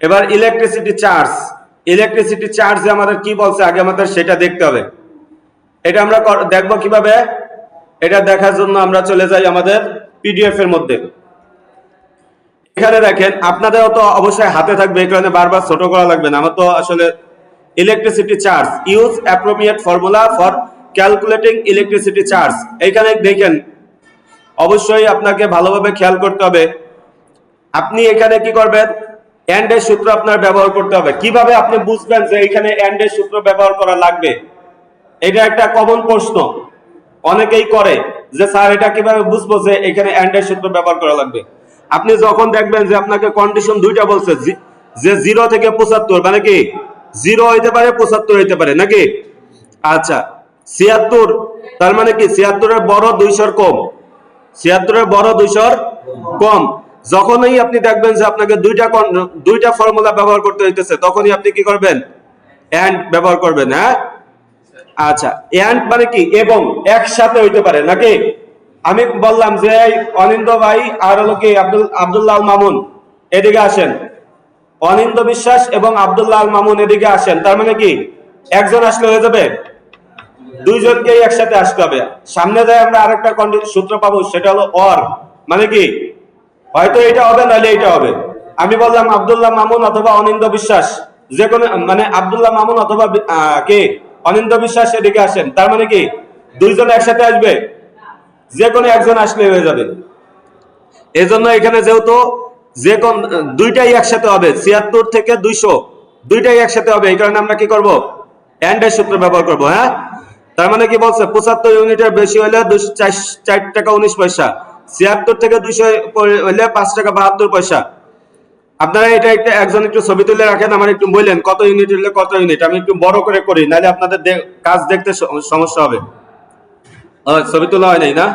এবার ইলেকট্রিসিটি চার্জ, ইলেকট্রিসিটি চার্জে আমাদের কি বলছে আগে আমাদের সেটা দেখতে হবে। এটা আমরা দেখবো কিভাবে, এটা দেখার জন্য আমরা চলে যাই আমাদের পিডিএফ এর মধ্যে। এখানে দেখেন আপনাদেরও তো অবশ্যই হাতে থাকবে, এই কারণে বারবার ছোট করা লাগবে না। আমার তো আসলে electricity charge use appropriate formula for calculating electricity charge. এইখানে দেখেন অবশ্যই আপনাকে ভালোভাবে খেয়াল করতে হবে। আপনি এখানে কি করবেন, এন্ড এর সূত্র আপনার ব্যবহার করতে হবে। কিভাবে আপনি বুঝবেন যে এখানে এন্ড এর সূত্র ব্যবহার করা লাগবে? এটা একটা কমন প্রশ্ন, অনেকেই করে যে স্যার এটা কিভাবে বুঝবো যে এখানে এন্ড এর সূত্র ব্যবহার করা লাগবে। আপনি যখন দেখবেন যে আপনাকে কন্ডিশন দুইটা বলছে যে 0 থেকে 75, মানে কি 0 হইতে পারে 75 হইতে পারে নাকি, আচ্ছা 76, তার মানে কি 76 এর বড় 200 কম, 76 এর বড় 200 কম। যখনই আপনি দেখবেন যে আপনাকে দুইটা ফর্মুলা ব্যবহার করতে হইতেছে, তখনই আপনি কি করবেন, এন্ড ব্যবহার করবেন। হ্যাঁ আচ্ছা, এন্ড মানে কি এবং একসাথে হইতে পারে নাকি। আমি বললাম যে অনিন্দ ভাই আর হলো কি আব্দুল্লাহ আল মামুন এদিকে আসেন, অনিন্দ বিশ্বাস এবং আব্দুল্লাহ আল মামুন এদিকে আসেন, তার মানে কি একজন আসলে হয়ে যাবে, দুইজনকেই একসাথে আসতে হবে। সামনে যায় আমরা আরেকটা সূত্র পাবো, সেটা হলো অর, মানে কি হয়তো এটা হবে নাহলে এটা হবে। আমি বললাম আব্দুল্লাহ মামুন অথবা অনিন্দ বিশ্বাস, যে কোনো মানে আব্দুল্লাহ মামুন অথবা কে অনিন্দ বিশ্বাস এদিকে আসেন, তার মানে কি দুইজন একসাথে আসবে, যে কোনো একজন আসলে হয়ে যাবে। এজন্য এখানে যেহেতু যে কোন দুইটাই একসাথে হবে, 76 থেকে 200 দুইটাই একসাথে হবে, এই কারণে আমরা কি করব, এন্ড এর সূত্র ব্যবহার করব। হ্যাঁ তার মানে কি বলছে 75 ইউনিটের বেশি হলে 4 টাকা 19 পয়সা, 76 থেকে 200 হলে 5 টাকা 72 পয়সা। আপনারা এটা একজন একটু ছবি তুলে রাখেন, আমার একটু বললেন কত ইউনিট হলে কত ইউনিট, আমি একটু বড় করে করি, নাহলে আপনাদের কাজ দেখতে সমস্যা হবে। ছবি তোলা হয় নাই না,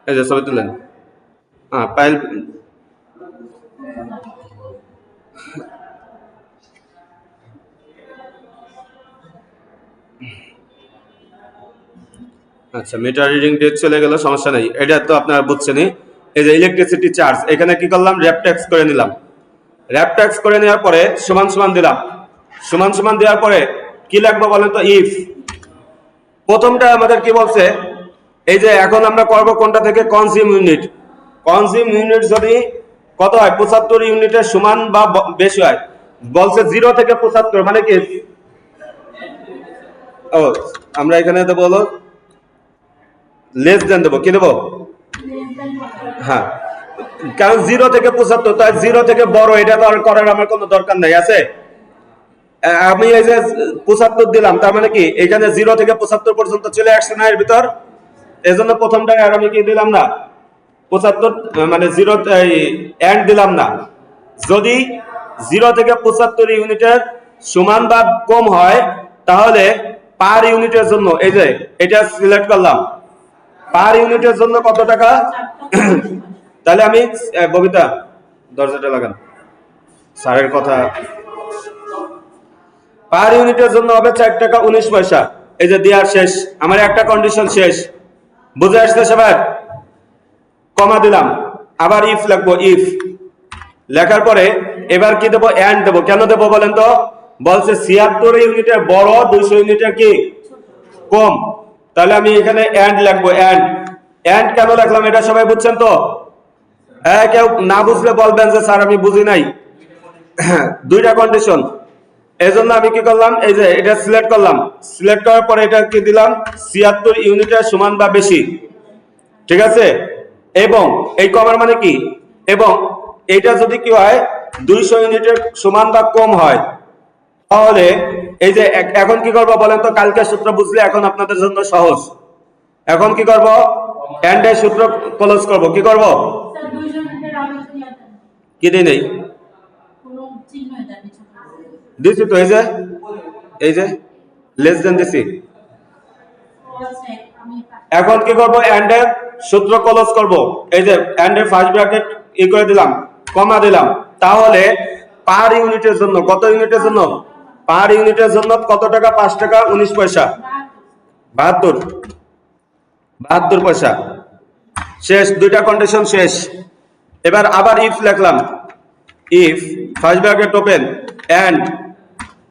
এই যে ছবি তুলেন। হ্যাঁ পাইল, আচ্ছা মিটার রিডিং ডেট চলে গেল, সমস্যা নাই, এটা তো আপনারা বুঝছেনই। এই যে ইলেকট্রিসিটি চার্জ, এখানে কি করলাম, র্যাপ ট্যাক্স করে নিলাম। র্যাপ ট্যাক্স করে নেওয়ার পরে সমান সমান দিলাম। সমান সমান দেওয়ার পরে কি লাগবে বলেন তো, ইফ। প্রথমটা আমাদের কি বলছে, এই যে এখন আমরা করব কোনটা থেকে, কনজিউম ইউনিট। কনজিউম ইউনিট যদি কত হয়, 75 ইউনিটের সমান বা বেশি হয়, বলছে 0 থেকে 75, মানে কি ও আমরা এখানে দেবো হলো লেস দেন দেবো, কি দেবো, হ্যাঁ কারণ 0 থেকে 75, তাই 0 থেকে বড় এটা তো আর করার আমার কোনো দরকার নাই আছে। আমি এই যে 75 দিলাম, তার মানে কি এখানে 0 থেকে 75 পর্যন্ত চলে আসছে না এর ভিতর, এজন্য প্রথমটায় আর আমি কি দিলাম না 75, মানে 0 এন্ড দিলাম না, যদি 0 থেকে 75 ইউনিটের সমান বা কম হয় তাহলে পার ইউনিটের জন্য এই যে এটা সিলেক্ট করলাম, পার ইউনিটের জন্য কত টাকা? তাহলে আমি ববিতা দরজাটা লাগান, স্যারের কথা। পার ইউনিটের জন্য হবে 4 টাকা 19 পয়সা। এই যে দেওয়ার শেষ, আমার একটা কন্ডিশন শেষ, বুঝে আসছে সবার? কমা দিলাম, আবার ইফ লিখবো, ইফ লেখার পরে এবার কি দেবো? এন্ড দেবো। কেন দেবো বলেন তো? বলছে 76 ইউনিটের বড়, 200 ইউনিটের কি কম। তাহলে আমি এখানে এন্ড লিখবো, এন্ড। এন্ড কেন লিখলাম এটা সবাই বুঝছেন তো? হ্যাঁ, কেউ না বুঝলে বলবেন যে স্যার আমি বুঝি নাই। দুইটা কন্ডিশন, এই জন্য আমি কি করলাম, এই যে এটা সিলেক্ট করলাম, সিলেক্ট করার পরে এটা কি দিলাম? 76 ইউনিটের সমান বা বেশি, ঠিক আছে? এবং এই কমার মানে কি, এবং এটা যদি কি হয় 200 ইউনিটের সমান বা কম হয় তাহলে এই যে এখন কি করব বলেন তো? কালকে সূত্র বুঝলে এখন আপনাদের জন্য সহজ। এখন কি করব? এন্ড এর সূত্র ক্লোজ করব। কি করব? স্যার 200 ইউনিটের আগে যদি দেন কি দেই নেই কোনো চিহ্ন দেন কিছু। দিছি তো, এই যে লেস দেন দিছি। আছে আমি এখন কি করব? এন্ড এর সূত্র ক্লোজ করব। এই যে এন্ড এর ফার্স্ট ব্র্যাকেট ই করে দিলাম, কমা দিলাম। তাহলে পার ইউনিটের জন্য কত ইউনিটের জন্য? পার ইউনিটের জন্য কত টাকা? 5 টাকা 19 পয়সা, 72 পয়সা। শেষ, দুইটা কন্ডিশন শেষ। এবার আবার ইফ লিখলাম, if first bracket open end,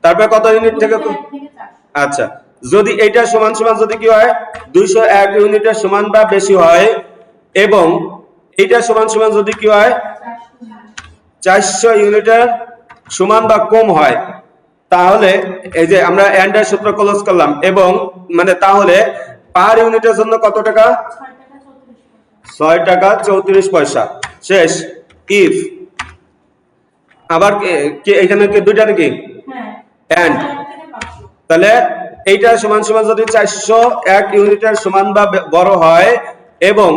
তারপর কত ইউনিট থেকে? 1 থেকে 400। আচ্ছা, যদি এইটা সমান সমান যদি কি হয় 201 ইউনিটের সমান বা বেশি হয়, এবং এইটা সমান সমান যদি কি হয় 400 ইউনিটের সমান বা কম হয়, তাহলে এই যে আমরা এন্ড এর সূত্র ক্লোজ করলাম, এবং মানে তাহলে পার ইউনিটের জন্য কত টাকা? 6 টাকা 34 পয়সা। শেষ, ইফ। আবার এখানে কি দুইটা নাকি? হ্যাঁ, এন্ড। 1 থেকে 500। তাহলে এইটা সমান সমান যদি 401 ইউনিটের সমান বা বড় হয়, এবং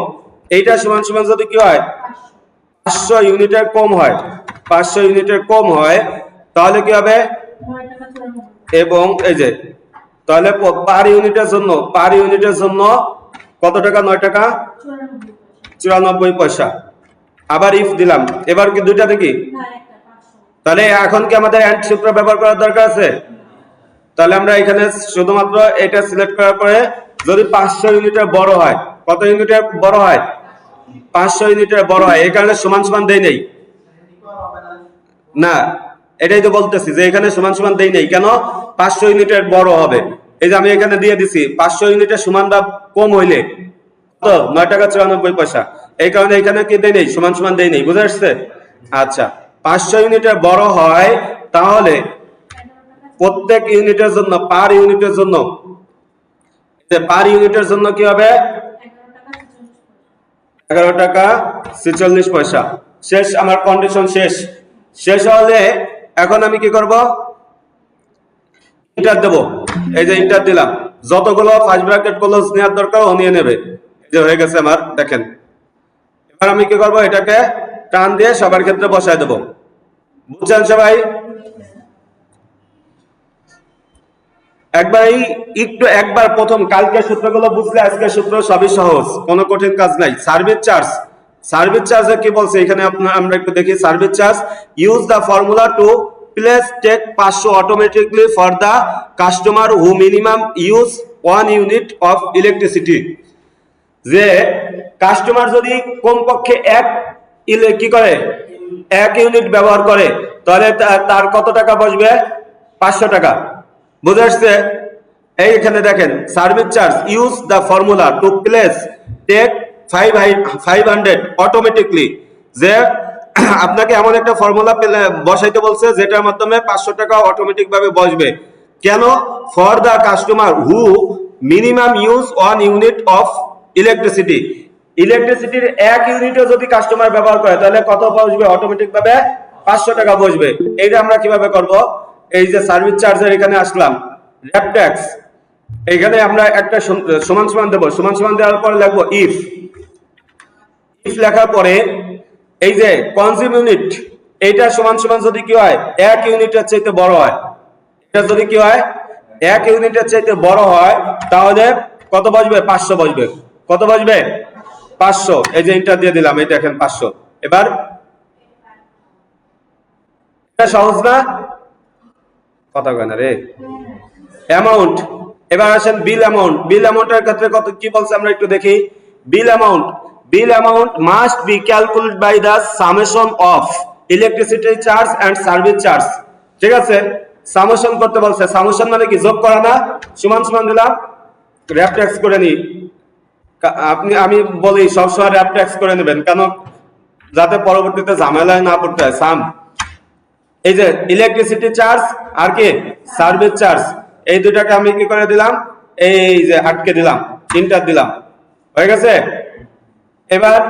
এইটা সমান সমান যদি কি হয় 500 ইউনিটের কম হয়, 500 ইউনিটের কম হয়, তাহলে কি হবে? 9 টাকা 94। এবং এই যে তাহলে পার ইউনিটের জন্য কত টাকা? 9 টাকা 94 পয়সা। আবার ইফ দিলাম, এবার কি দুইটা দেখি? না, একটা 500। তাহলে এখন কি আমাদের এন্ড সূত্র ব্যবহার করার দরকার আছে? তাহলে আমরা এখানে শুধুমাত্র এটা সিলেক্ট করার পরে যদি 500 ইউনিটের বড় হয়, কত ইউনিটের বড় হয়? 500 ইউনিটের বড় হয়, এই কারণে সমান সমান দেই নেই না, এটাই তো বলতেছি যে এখানে সমান সমান দেই নেই কেন? 500 ইউনিটের বড় হবে। এই যে আমি এখানে দিয়ে দিছি 500 ইউনিটের সমান বা কম হইলে তো 9 টাকা 94 পয়সা, এই কারণে এখানে কি দেই নেই? সমান সমান দেই নেই। বুঝে আসছে? আচ্ছা, 500 ইউনিটের বড় হয় তাহলে প্রত্যেক ইউনিটের জন্য, পার ইউনিটের জন্য, পার ইউনিটের জন্য কি হবে? 11 টাকা 46 পয়সা। শেষ, আমার কন্ডিশন শেষ। শেষ হলে এখন আমি কি করব? ইন্টার দেব। এই যে ইন্টার দিলাম, যতগুলো ফার্স্ট ব্র্যাকেট ক্লোজ নেওয়ার দরকার ও নিয়ে নেবে। এই যে হয়ে গেছে আমার, দেখেন। এবার আমি কি করব? এটাকে টান দিয়ে সবার ক্ষেত্রে বসায় দেব। বুঝছেন সবাই? একবার প্রথম কালকে সূত্রগুলো বুঝলে আজকের সূত্র সবই সহজ, কোনো কঠিন কাজ নাই। সার্ভিস চার্জে কি বলছে এখানে আমরা একটু দেখি। Service charge, use the formula to place take 500 automatically for the customer who minimum use 1 unit of electricity. যে কাস্টমার যদি কমপক্ষে কি করে 1 ইউনিট ব্যবহার করে, তাহলে তার কত টাকা বসবে? 500 টাকা। বুঝে আসছে? এইখানে দেখেন, service charge, use the formula to place take 500 automatically. যে আপনাকে এমন একটা ফর্মুলা বসাইতে বলছে যেটার মাধ্যমে 500 টাকা অটোমেটিক ভাবে বসবে। কেন? For the customer who minimum use 1 unit of electricity. ইলেকট্রিসিটির 1 ইউনিটও যদি কাস্টমার ব্যবহার করে তাহলে কত বসবে? অটোমেটিক ভাবে 500 টাকা বসবে। এইটা আমরা কিভাবে করব? এই যে সার্ভিস চার্জের এখানে আসলাম, র্যাপ ট্যাক্স, এখানে আমরা একটা সমান সমান দেব। সমান সমান দেওয়ার পর লিখবো ইফ। ইফ লেখার পরে এই যে কনজিউম ইউনিট, এইটা সমান সমান যদি কি হয় 1 ইউনিটের চাইতে বড় হয়, এটা যদি কি হয় 1 ইউনিটের চাইতে বড় হয়, তাহলে কত বসবে? 500 বসবে। কত বসবে? 500। এই যে ইন্টার দিয়ে দিলাম, এই দেখেন 500। এবার এটা সহজ না? কথা কয় না রে। অ্যামাউন্ট, এবার আসেন বিল অ্যামাউন্ট। বিল অ্যামাউন্টের ক্ষেত্রে কত কি বলছে আমরা একটু দেখি। Bill amount must be calculated by the summation of electricity charge and service charge. ঠিক আছে, সামেশন করতে বলছে। সামেশন মানে কি? যোগ করা না? সমান সমান দিলাম, র‍্যাপ ট্যাক্স করে নি। আমি বলি সবসময় র‍্যাপ ট্যাক্স করে নেবেন, কেন? যাতে পরবর্তীতে ঝামেলায় না পড়তে হয়। সাম, এই যে ইলেকট্রিসিটি চার্জ আর কি সার্ভিস চার্জ, এই দুটাকে আমি কি করে দিলাম? এই যে আটকে দিলাম, ইন্টার দিলাম, হয়ে গেছে। এবার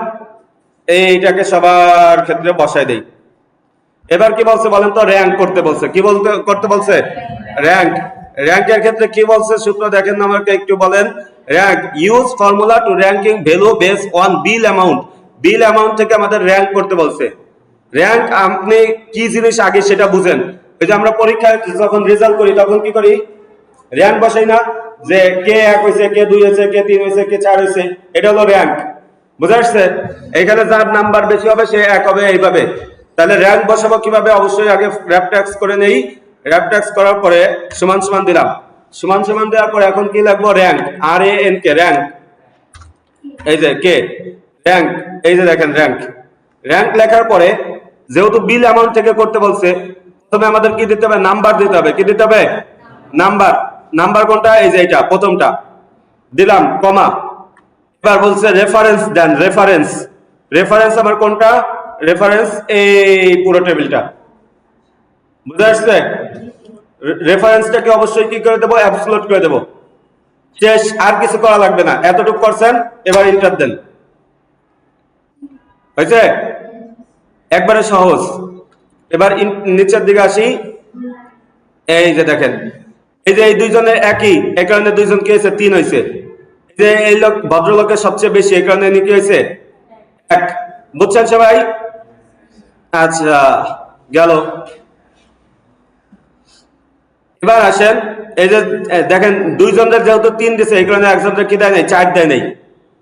এইটাকে সবার ক্ষেত্রে বসাই দেই। এবার কি বলছে বলেন তো? র‍্যাঙ্ক করতে বলছে। কি করতে বলছে? র‍্যাঙ্ক। র‍্যাঙ্কের ক্ষেত্রে কি বলছে সূত্র দেখেন আমাকে একটু বলেন। Rank, use formula to ranking value base on bill amount. Bill amount থেকে আমাদের র‍্যাঙ্ক করতে বলছে। র‍্যাঙ্ক আপনি কি জিনিস আগে সেটা বুঝেন। এই যে আমরা পরীক্ষায় যখন রেজাল্ট করি তখন কি করি? র‍্যাঙ্ক বসাই না? যে কে 1 হয়েছে, কে 2 হয়েছে, কে 3 হয়েছে, কে 4 হয়েছে, এটা হলো র‍্যাঙ্ক। বুঝা আসছে? এখানে যার নাম্বার বেশি হবে সে 1 হবে, এইভাবে। তাহলে র‍্যাঙ্ক বসাবো কিভাবে? অবশ্যই আগে র‍্যাপ ট্যাক্স করে নেই। র‍্যাপ ট্যাক্স করার পরে সমান সমান দিলাম। সমান সমান দেওয়ার পরে এখন কি লাগবো? Rank, RANK, rank. এই যে কে র‍্যাঙ্ক, এই যে দেখেন র‍্যাঙ্ক। র‍্যাঙ্ক লেখার পরে যেহেতু বিল অ্যামাউন্ট থেকে করতে বলছে, প্রথমে আমাদের কি দিতে হবে? নাম্বার দিতে হবে। কি দিতে হবে? নাম্বার। নাম্বার কোনটা? এই যে এটা প্রথমটা দিলাম, কমা। এবার বলছে রেফারেন্স দেন। রেফারেন্স, রেফারেন্স আমার কোনটা? রেফারেন্স এই পুরো টেবিলটা। বুঝা আসছে? রেফারেন্সটাকে অবশ্যই কি করে দেবো? অ্যাবসলিউট করে দেবো। শেষ, আর কিছু করা লাগবে না। এতটুকু করছেন, এবার ইন্টার দেন। হয়েছে? একবারে সহজ। এবার নিচের দিকে আসি। এই যে দেখেন, এই যে এই দুইজনের একই, এই কারণে দুইজন কি হয়েছে? 3 হয়েছে। যে এই লোক ভদ্রলোকের সবচেয়ে বেশি, এই কারণে কি হয়েছে? 1। বুঝছেন সবাই? আচ্ছা, গেল। এবার আসেন, এই যে দেখেন দুইজনের যেহেতু 3 দিছে, এই কারণে একজনের কি দেয় নাই? 4 দেয় নাই,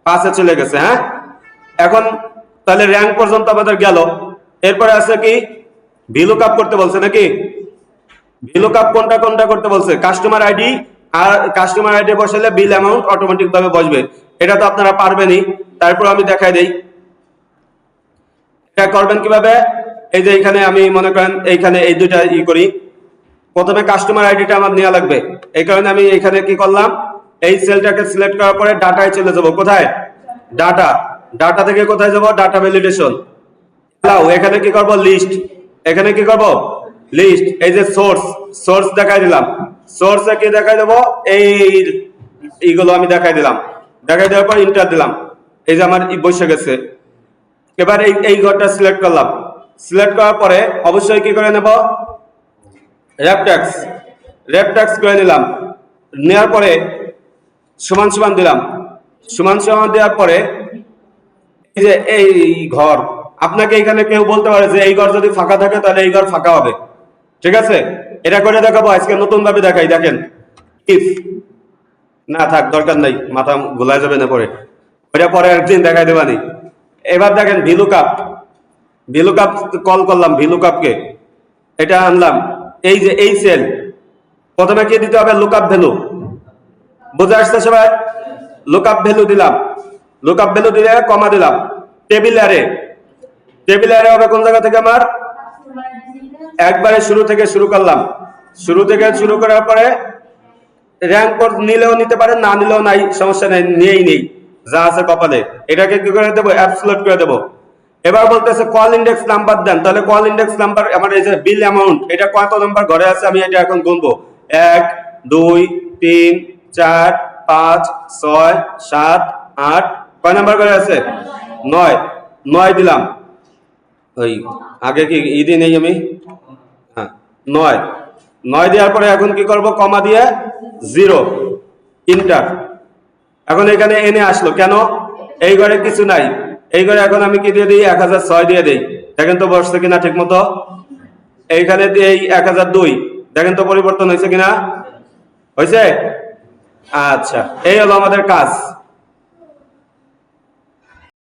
5-এ চলে গেছে। হ্যাঁ, এখন তাহলে র‍্যাঙ্ক পর্যন্ত আমাদের গেল। এরপরে আছে কি? ভিলুকআপ করতে বলছে নাকি? ভিলুকআপ কোনটা কোনটা করতে বলছে? কাস্টমার আইডি, আর কাস্টমার আইডি বসালে বিল অ্যামাউন্ট অটোমেটিক ভাবে বসবে। এটা তো আপনারা পারবেনই, তারপর আমি দেখাই দেই এটা করবেন কিভাবে। এই যে এখানে আমি মনে করেন এইখানে এই দুইটা করি। প্রথমে কাস্টমার আইডিটা আমার নেওয়া লাগবে, এই কারণে আমি এখানে কি করলাম? এই সেলটাকে সিলেক্ট করার পরে ডাটায় চলে যাব। কোথায়? ডাটা। ডাটা থেকে কোথায় যাব? Data validation. এখানে কি করব? লিস্ট। এখানে কি করব? লিস্ট। এই যে সোর্স, সোর্স দেখাই দিলাম। সোর্সে কি দেখাই দেব? এইগুলো আমি দেখাই দিলাম। দেখাই দেওয়ার পর ইন্টার দিলাম। এই যে আমার বসে গেছে। এবার এই ঘরটা সিলেক্ট করলাম। সিলেক্ট করার পরে অবশ্যই কি করে নেব? Rap tax. র‍্যাপ ট্যাক্স করে নিলাম। নেওয়ার পরে সমান সমান দিলাম। সমান সমান দেওয়ার পরে এই যে এই ঘর, আপনাকে এখানে কেউ বলতে পারে যে এই ঘর যদি ফাঁকা থাকে তাহলে এই ঘর ফাঁকা হবে। ঠিক আছে, এটা করে দেখাবো আজকে, নতুন ভাবে দেখাই। দেখেন, ইফ না থাক, দরকার নাই, মাথা গোলায় যাবে না পরে, ওইটা পরে একদিন দেখাই দেবানি। এবার দেখেন ভিলুকআপ। ভিলুকআপ কল করলাম, ভিলুকআপকে এটা আনলাম। এই যে এই সেল, প্রথমে কি দিতে হবে? Lookup value. বুঝে আসছে সবাই? লুকআপ ভ্যালু দিলাম। লুকআপ ভ্যালু দিলে কমা দিলাম। Table array. টেবিল অ্যারে হবে কোন জায়গা থেকে? আমার একবারে শুরু থেকে শুরু করলাম। শুরু থেকে শুরু করার পরে র‍্যাঙ্ক নিলেও নিতে পারেন, না নিলেও নাই, সমস্যা নেই, নিয়েই নেই, যা আছে কপালে। এটাকে কি করে দেবো? অ্যাবসলিউট করে দেবো। এবার বলতেছে কল ইন্ডেক্স নাম্বার দেন। তাহলে কল ইন্ডেক্স নাম্বার আমার এই যে বিল অ্যামাউন্ট, এটা কত নাম্বার ঘরে আছে আমি এটা এখন গুনবো। 1 2 3 4 5 6 7 8, কয় নাম্বার ঘরে আছে? 9। 9 দিলাম। ওই আগে কি ইদি নেই আমি? হ্যাঁ, 9। 9 দেওয়ার পরে এখন কি করব? কমা দিয়ে 0, ইন্টার। এখন এখানে এনে আসলো কেন? এই ঘরে কিছু নাই, এই ঘরে এখন আমি কি দিয়ে দিই? 1006 দিয়ে দিই। দেখেন তো বসছে কিনা ঠিক মতো। এইখানে এই 1002 দেখেন তো পরিবর্তন হয়েছে কিনা, হয়েছে। আচ্ছা, এই হলো আমাদের কাজ।